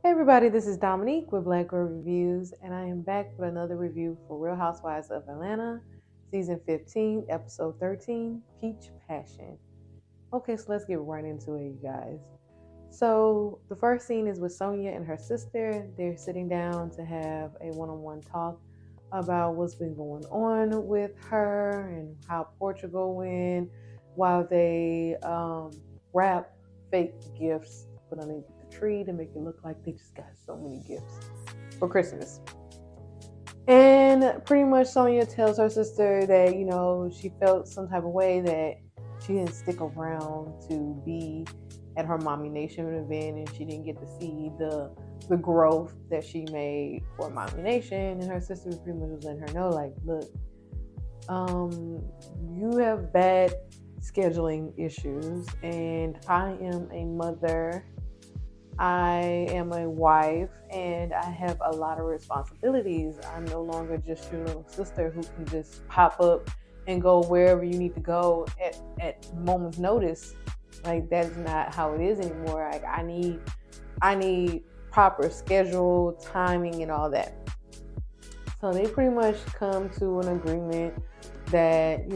Hey everybody, this is Dominique with Black Girl Reviews, and I am back with another review for Real Housewives of Atlanta, Season 15, Episode 13, Peach Passion. Okay, so let's get right into it, you guys. So, the first scene is with Sonia and her sister. They're sitting down to have a one-on-one talk about what's been going on with her and how Portugal went while they wrap fake gifts put underneath the tree to make it look like they just got so many gifts for Christmas. And pretty much Sonia tells her sister that, she felt some type of way that she didn't stick around to be at her Mommy Nation event and she didn't get to see the growth that she made for Mommy Nation. And her sister pretty much was letting her know, like, look, you have bad scheduling issues and I am a mother, I am a wife, and I have a lot of responsibilities. I'm no longer just your little sister who can just pop up and go wherever you need to go at moment's notice. Like, that's not how it is anymore. Like, I need proper schedule, timing, and all that. So they pretty much come to an agreement that,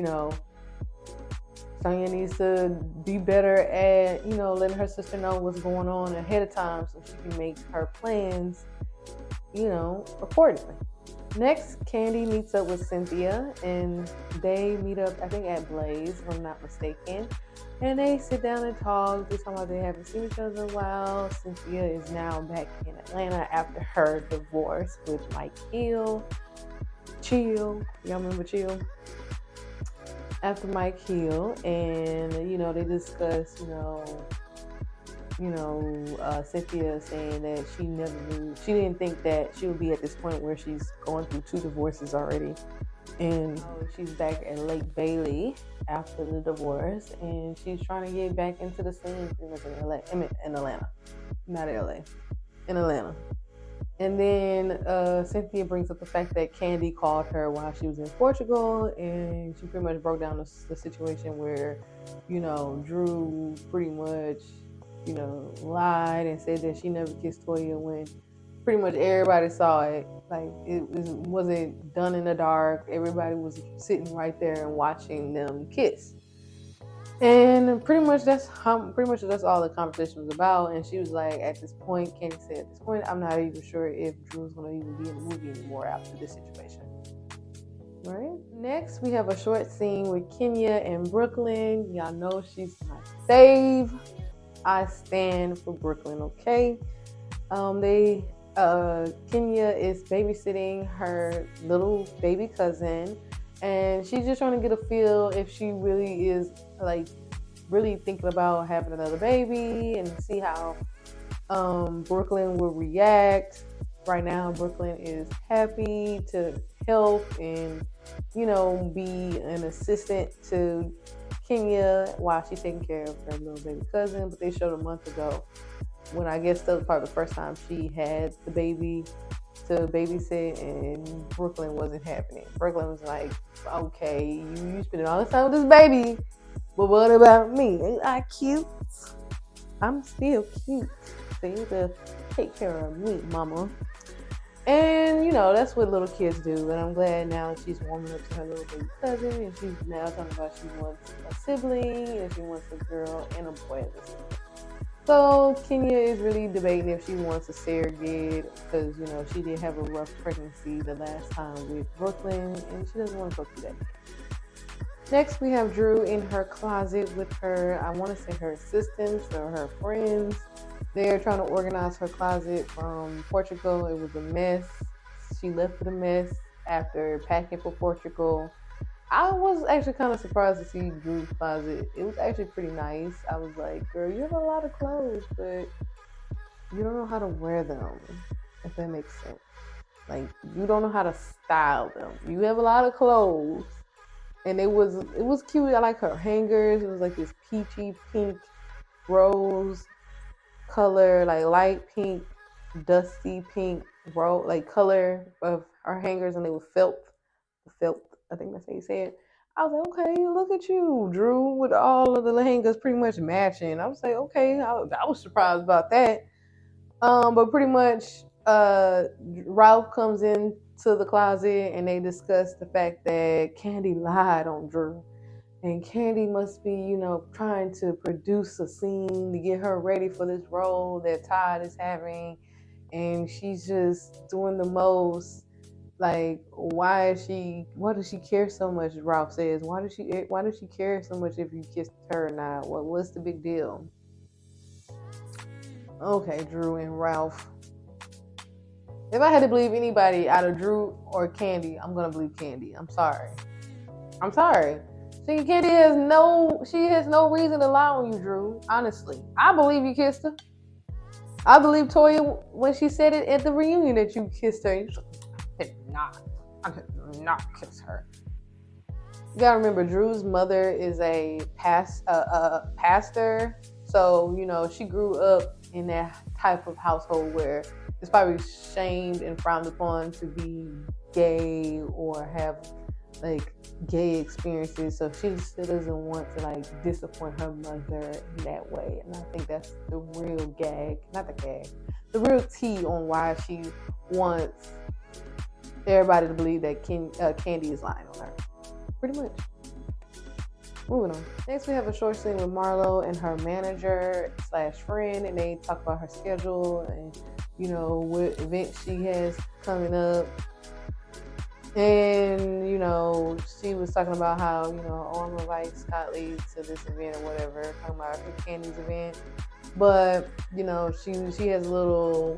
Sonya needs to be better at, letting her sister know what's going on ahead of time so she can make her plans, accordingly. Next, Kandi meets up with Cynthia and they meet up, I think, at Blaze, if I'm not mistaken. And they sit down and talk. They talk about they haven't seen each other in a while. Cynthia is now back in Atlanta after her divorce with Mike Hill. Chill. Y'all remember Chill? After Mike Hill, and they discuss, Cynthia saying that she didn't think that she would be at this point where she's going through two divorces already, and she's back at Lake Bailey after the divorce, and she's trying to get back into the scene pretty much in LA. I mean, in Atlanta, not LA, in Atlanta. And then Cynthia brings up the fact that Kandi called her while she was in Portugal, and she pretty much broke down the situation where, Drew pretty much, lied and said that she never kissed Toya when pretty much everybody saw it. Like, wasn't done in the dark. Everybody was sitting right there and watching them kiss. And pretty much that's all the conversation was about. And she was like, at this point, Kandi said, at this point, I'm not even sure if Drew's gonna even be in the movie anymore after this situation. Right? Next, we have a short scene with Kenya and Brooklyn. Y'all know she's my fave. I stand for Brooklyn, okay? Kenya is babysitting her little baby cousin, and she's just trying to get a feel if she really is like really thinking about having another baby and see how Brooklyn will react. Right now, Brooklyn is happy to help and be an assistant to Kenya while she's taking care of her little baby cousin. But they showed a month ago when I guess that was probably the first time she had the baby to babysit, and Brooklyn wasn't happening. Brooklyn was like, okay, you spending all this time with this baby, but what about me? Ain't I cute? I'm still cute. So you need to take care of me, mama. And that's what little kids do. And I'm glad now that she's warming up to her little baby cousin, and she's now talking about she wants a sibling and she wants a girl and a boy at the same time. So Kenya is really debating if she wants a surrogate because, she did have a rough pregnancy the last time with Brooklyn, and she doesn't want to go through that. Next, we have Drew in her closet with her, I want to say her assistants or her friends. They're trying to organize her closet from Portugal. It was a mess. She left with a mess after packing for Portugal. I was actually kind of surprised to see Drew's closet. It was actually pretty nice. I was like, girl, you have a lot of clothes, but you don't know how to wear them, if that makes sense. Like, you don't know how to style them. You have a lot of clothes. And it was cute. I like her hangers. It was like this peachy pink rose color, like light pink, dusty pink rose, like color of her hangers, and they were felt. I think that's how you say it. I was like, okay, look at you, Drew, with all of the hangers pretty much matching. I was like, okay, I was surprised about that. But pretty much, Ralph comes into the closet and they discuss the fact that Kandi lied on Drew. And Kandi must be, trying to produce a scene to get her ready for this role that Todd is having. And she's just doing the most. Like, why does she care so much? Ralph says, why does she care so much if you kissed her or not? What's the big deal? Okay, Drew and Ralph. If I had to believe anybody out of Drew or Kandi, I'm gonna believe Kandi. I'm sorry. I'm sorry. Kandi has no reason to lie on you, Drew. Honestly, I believe you kissed her. I believe Toya when she said it at the reunion that you kissed her. I did not kiss her. You gotta remember, Drew's mother is a pastor, so she grew up in that type of household where it's probably shamed and frowned upon to be gay or have like gay experiences. So she still doesn't want to like disappoint her mother in that way. And I think that's the real the real tea on why she wants everybody to believe that Kandi is lying on her. Pretty much. Moving on. Next, we have a short scene with Marlo and her manager / friend, and they talk about her schedule and what events she has coming up. And she was talking about how I'm gonna invite Scotley to this event or whatever, talking about her Kandi's event. But she has a little,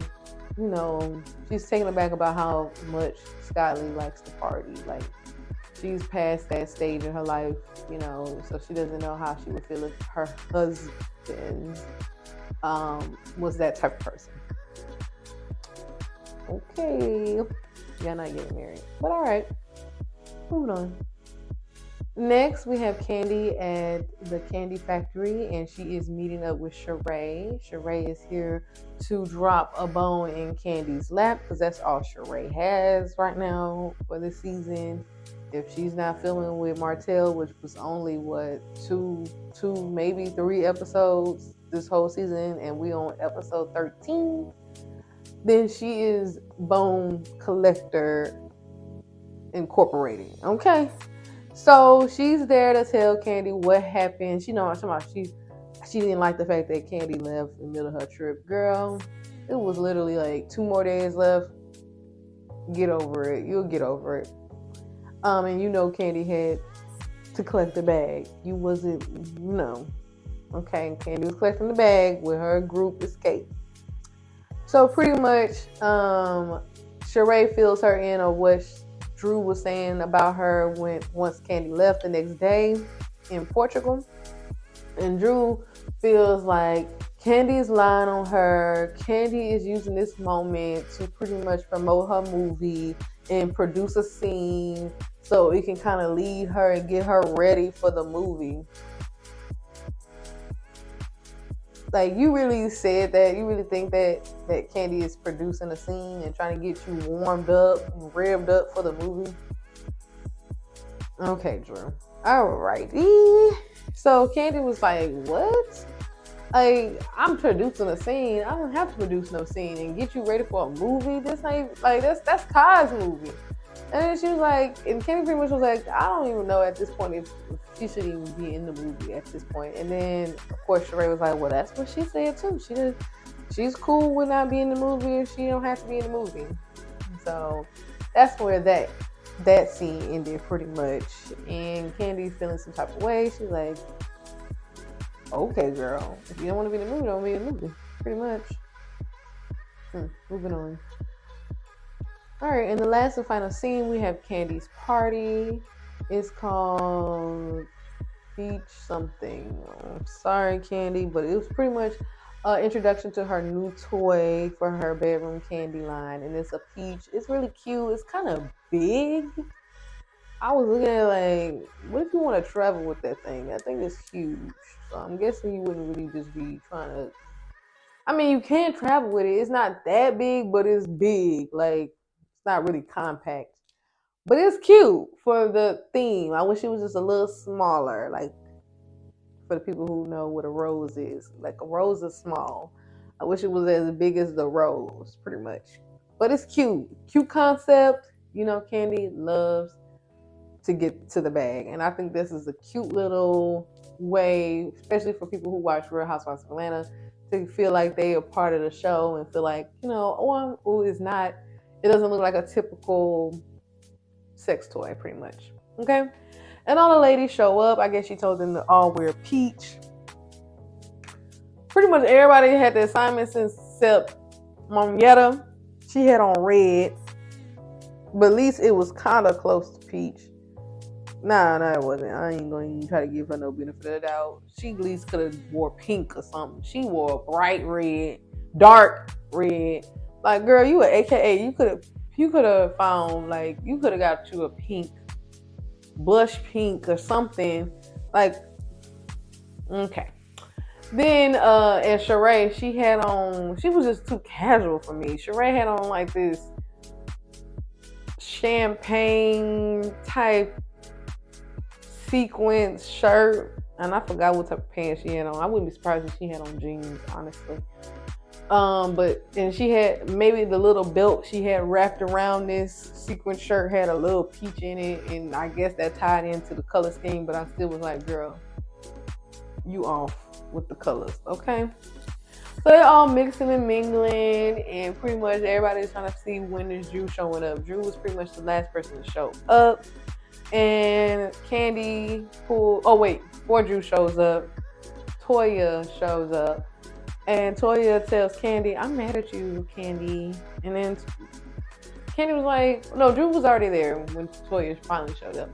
she's taken aback about how much Scotley likes to party. Like, she's past that stage in her life, so she doesn't know how she would feel if her husband was that type of person. Okay, y'all not getting married, but all right, moving on. Next, we have Kandi at the Candy Factory, and she is meeting up with Sheree. Sheree is here to drop a bone in Kandi's lap because that's all Sheree has right now for this season. If she's not filming with Martell, which was only two, maybe 3 episodes this whole season, and we on episode 13, then she is Bone Collector Incorporated. Okay. So she's there to tell Kandi what happened. She didn't like the fact that Kandi left in the middle of her trip. Girl, it was literally like 2 more days left. Get over it. You'll get over it. And Kandi had to collect the bag. You wasn't, Okay, Kandi was collecting the bag when her group escaped. So pretty much, Sheree fills her in on what Drew was saying about her once Kandi left the next day in Portugal. And Drew feels like Kandi is lying on her. Kandi is using this moment to pretty much promote her movie and produce a scene so it can kind of lead her and get her ready for the movie. Like, you really said that? You really think that Kandi is producing a scene and trying to get you warmed up and revved up for the movie? Okay, Drew. Alrighty. So Kandi was like, what? Like, I'm producing a scene. I don't have to produce no scene and get you ready for a movie. This ain't like that's Kai's movie. And then she was like, and Kandi pretty much was like, I don't even know at this point if she should even be in the movie at this point. And then of course Sheree was like, well, that's what she said too. She's cool with not being in the movie if she don't have to be in the movie. So that's where that scene ended pretty much. And Kandi's feeling some type of way. She's like, okay, girl, if you don't want to be in the movie, don't be in the movie. Pretty much. Moving on. All right, in the last and final scene, we have Kandi's party. It's called Beach something. I'm sorry, Kandi, but it was pretty much an introduction to her new toy for her bedroom candy line, and it's a peach. It's really cute. It's kind of big. I was looking at it like, what if you want to travel with that thing? I think it's huge. So I'm guessing you wouldn't really just be trying to. I mean, you can travel with it. It's not that big, but it's big. Like, it's not really compact. But it's cute for the theme. I wish it was just a little smaller. Like, for the people who know what a rose is. Like, a rose is small. I wish it was as big as the rose, pretty much. But it's cute. Cute concept. You know, Kandi loves to get to the bag. And I think this is a cute little way, especially for people who watch Real Housewives of Atlanta, to feel like they are part of the show and feel like, you know, oh, it's not, it doesn't look like a typical sex toy, pretty much. Okay? And all the ladies show up. I guess she told them to all wear peach. Pretty much everybody had the assignments except Mamietta. She had on red. But at least it was kind of close to peach. Nah, it wasn't. I ain't going to try to give her no benefit of the doubt. She at least could have wore pink or something. She wore bright red, dark red. Like, girl, you an AKA. You could have found, like, you could have got you a pink, blush pink or something. Like, okay. Then, and Sheree, she was just too casual for me. Sheree had on, like, this champagne type sequence shirt, and I forgot what type of pants she had on. I wouldn't be surprised if she had on jeans, honestly. And she had maybe the little belt she had wrapped around this sequin shirt had a little peach in it, and I guess that tied into the color scheme. But I still was like, girl, you off with the colors, okay? So they're all mixing and mingling, and pretty much everybody's trying to see when is Drew showing up. Drew was pretty much the last person to show up. And Kandi before Drew shows up, Toya shows up. And Toya tells Kandi, I'm mad at you, Kandi. And then Kandi was like, no, Drew was already there when Toya finally showed up.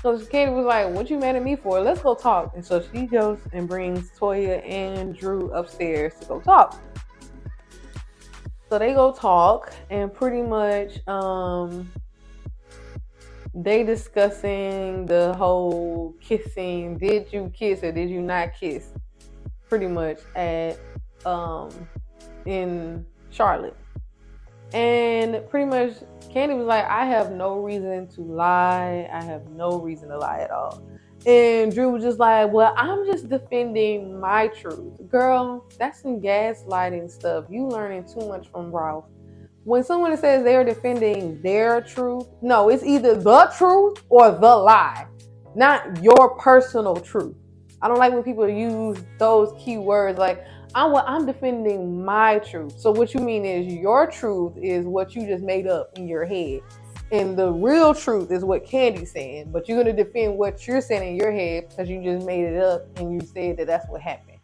So Kandi was like, what you mad at me for? Let's go talk. And so she goes and brings Toya and Drew upstairs to go talk. So they go talk, and pretty much they discussing the whole kissing. Did you kiss or did you not kiss? Pretty much at in Charlotte. And pretty much Kandi was like, I have no reason to lie. I have no reason to lie at all. And Drew was just like, well, I'm just defending my truth. Girl, that's some gaslighting stuff. You learning too much from Ralph. When someone says they're defending their truth, no, it's either the truth or the lie, not your personal truth. I don't like when people use those key words like, I'm defending my truth. So what you mean is your truth is what you just made up in your head. And the real truth is what Kandi's saying. But you're going to defend what you're saying in your head because you just made it up and you said that that's what happened.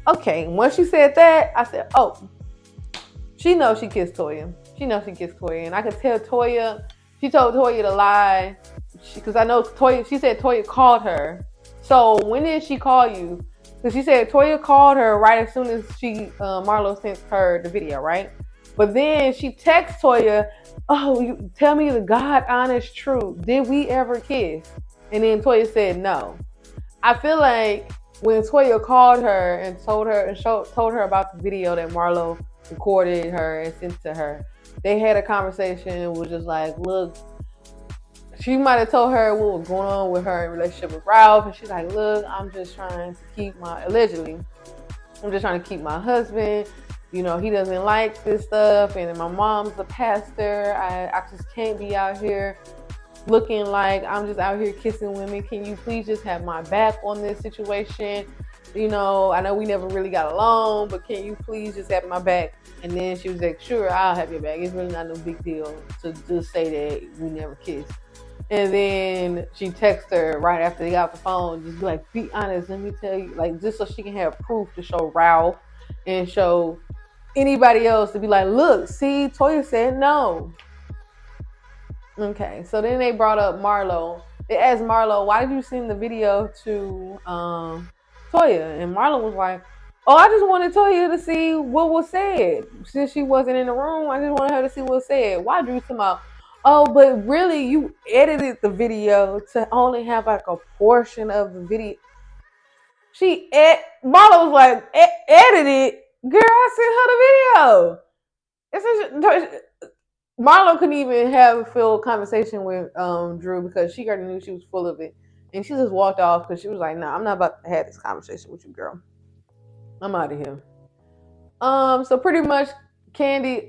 Okay, once you said that, I said, oh, she knows she kissed Toya. And I could tell Toya, she told Toya to lie. Because I know Toya, she said Toya called her. So when did she call you? Because she said Toya called her right as soon as Marlo sent her the video, right? But then she texts Toya, oh, you tell me the God honest truth. Did we ever kiss? And then Toya said no. I feel like when Toya called her and told her about the video that Marlo recorded her and sent to her, they had a conversation and was just like, look, she might have told her what was going on with her relationship with Ralph, and she's like, look, I'm just trying to keep my husband. You know, he doesn't like this stuff, and my mom's a pastor. I just can't be out here looking like I'm just out here kissing women. Can you please just have my back on this situation? You know, I know we never really got along, but can you please just have my back? And then she was like, sure, I'll have your back. It's really not no big deal to just say that we never kissed. And then she texted her right after they got off the phone, just like, be honest, let me tell you, like, just so she can have proof to show Ralph and show anybody else to be like, look, see, Toya said no. Okay, so then they brought up Marlo. They asked Marlo, why did you send the video to Toya? And Marlo was like, oh, I just wanted Toya to see what was said. Since she wasn't in the room, I just wanted her to see what was said. Why Drew come out? Oh, but really, you edited the video to only have like a portion of the video. Marlo was like, edited? Girl, I sent her the video. Marlo couldn't even have a full conversation with Drew because she already knew she was full of it. And she just walked off because she was like, nah, I'm not about to have this conversation with you, girl. I'm out of here. So pretty much Kandi,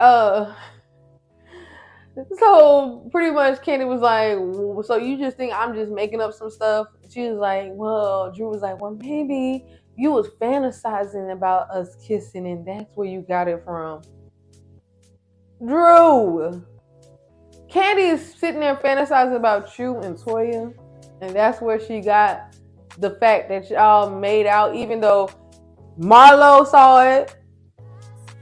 so pretty much Kandi was like, so you just think I'm just making up some stuff? She was like, well, Drew was like, well, maybe you was fantasizing about us kissing and that's where you got it from. Drew, Kandi is sitting there fantasizing about you and Toya, and that's where she got the fact that y'all made out, even though Marlo saw it,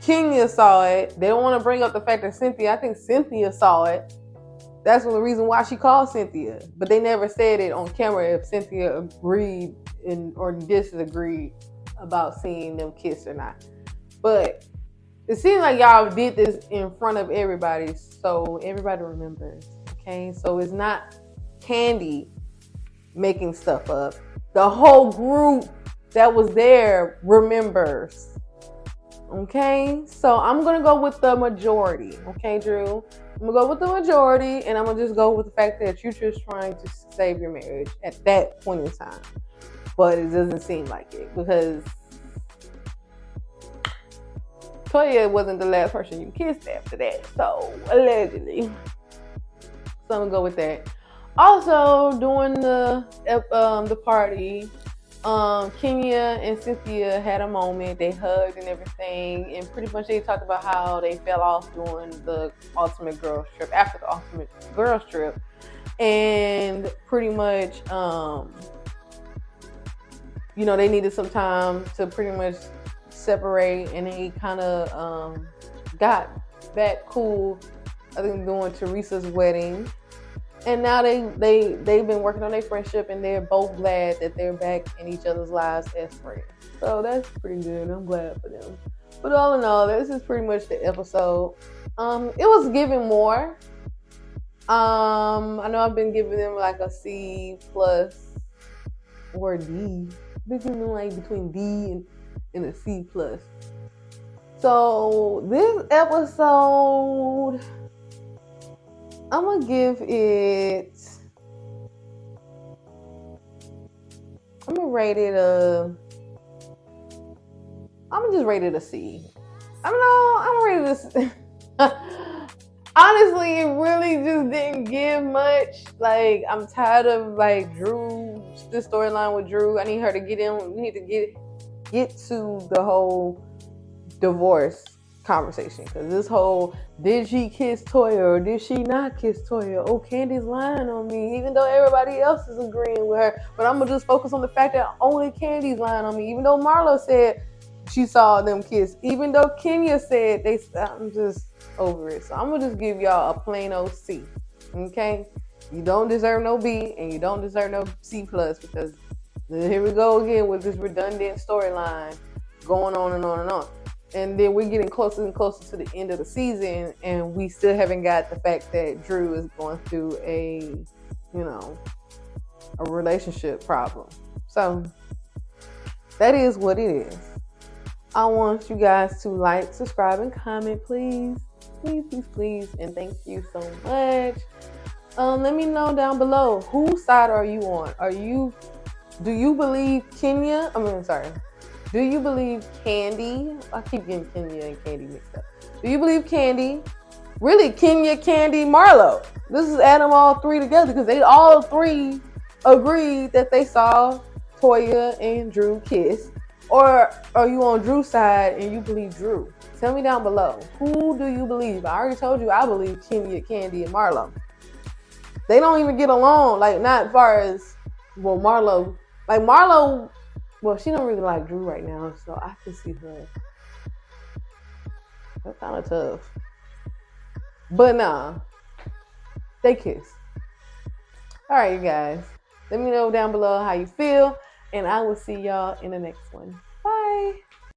Kenya saw it. They don't want to bring up the fact that I think Cynthia saw it. That's the reason why she called Cynthia. But they never said it on camera if Cynthia agreed or disagreed about seeing them kiss or not. But it seems like y'all did this in front of everybody, so everybody remembers. Okay, so it's not Kandi making stuff up. The whole group that was there remembers. Okay, so I'm gonna go with the majority. Okay, Drew, I'm gonna go with the majority, and I'm gonna just go with the fact that you're just trying to save your marriage at that point in time. But it doesn't seem like it because Toya wasn't the last person you kissed after that, so allegedly. So I'm gonna go with that. Also, during the party, Kenya and Cynthia had a moment. They hugged and everything, and pretty much they talked about how they fell off during the ultimate girls trip. After the ultimate girls trip, and pretty much, they needed some time to pretty much separate, and they kind of got back cool. I think during Teresa's wedding. And now they've been working on their friendship, and they're both glad that they're back in each other's lives as friends. So that's pretty good. I'm glad for them. But all in all, this is pretty much the episode. It was giving more. I know I've been giving them like a C plus or D. I've been giving them like between D and a C plus. So this episode, I'm gonna give it. I'm gonna rate it I'm gonna just rate it a C. I don't know. I'm gonna rate it a C. Honestly, it really just didn't give much. Like, I'm tired of like Drew, this storyline with Drew. I need her to get in. We need to get to the whole divorce conversation, because this whole did she kiss Toya or did she not kiss Toya? Oh, Kandi's lying on me, even though everybody else is agreeing with her. But I'm gonna just focus on the fact that only Kandi's lying on me, even though Marlo said she saw them kiss, even though Kenya said they. I'm just over it. So I'm gonna just give y'all a plain old C. Okay, you don't deserve no B and you don't deserve no C plus, because here we go again with this redundant storyline going on and on and on. And then we're getting closer and closer to the end of the season, and we still haven't got the fact that Drew is going through a relationship problem. So that is what it is. I want you guys to like, subscribe, and comment, please. Please, please, please. And thank you so much. Let me know down below, whose side are you on? Do you believe Kenya? Do you believe Kandi? I keep getting Kenya and Kandi mixed up. Do you believe Kandi? Really, Kenya, Kandi, Marlo. This is add them all three together, because they all three agreed that they saw Toya and Drew kiss. Or are you on Drew's side and you believe Drew? Tell me down below. Who do you believe? I already told you I believe Kenya, Kandi, and Marlo. They don't even get along. Like, not as far as, well, Marlo. Like, Marlo... Well, she don't really like Drew right now, so I can see her. That's kind of tough. But nah, they kiss. All right, you guys. Let me know down below how you feel, and I will see y'all in the next one. Bye.